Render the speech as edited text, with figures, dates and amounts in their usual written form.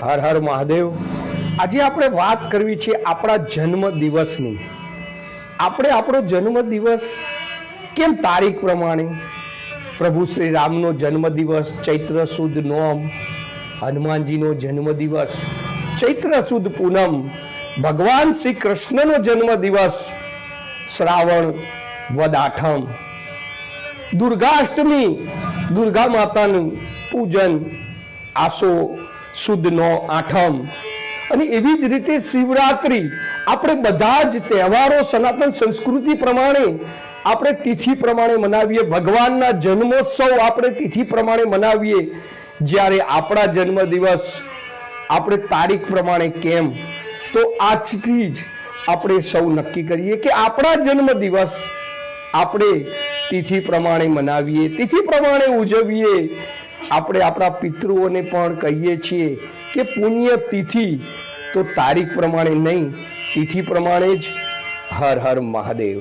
હર હર મહાદેવ। આજે આપણે વાત કરવી છે આપણા જન્મ દિવસની। આપણે આપણો જન્મ દિવસ કેમ તારીખ પ્રમાણે, પ્રભુ શ્રી રામનો જન્મ દિવસ ચૈત્ર સુદ નોમ, હનુમાનજીનો જન્મ દિવસ ચૈત્ર સુદ પૂનમ, ભગવાન શ્રી કૃષ્ણનો જન્મ દિવસ શ્રાવણ વદ આઠમ, દુર્ગાષ્ટમી દુર્ગા માતાનું પૂજન આસો સુદ નો આઠમ, અને એવી જ રીતે શિવરાત્રી। આપણે બધા જ તહેવારો સનાતન સંસ્કૃતિ પ્રમાણે આપણે તિથિ પ્રમાણે મનાવીએ, ભગવાનના જન્મોત્સવ આપણે તિથિ પ્રમાણે મનાવીએ। જ્યારે આપણા જન્મ દિવસ આપણે તારીખ પ્રમાણે કેમ, તો આજથી જ આપણે સૌ નક્કી કરીએ કે આપણા જન્મ દિવસ આપણે તિથિ પ્રમાણે મનાવીએ, તિથિ પ્રમાણે ઉજવીએ। આપણે આપણા પિતૃઓને પણ કહીએ છીએ કે પુણ્ય તિથિ તો તારીખ પ્રમાણે નહીં, તિથિ પ્રમાણે જ। હર હર મહાદેવ।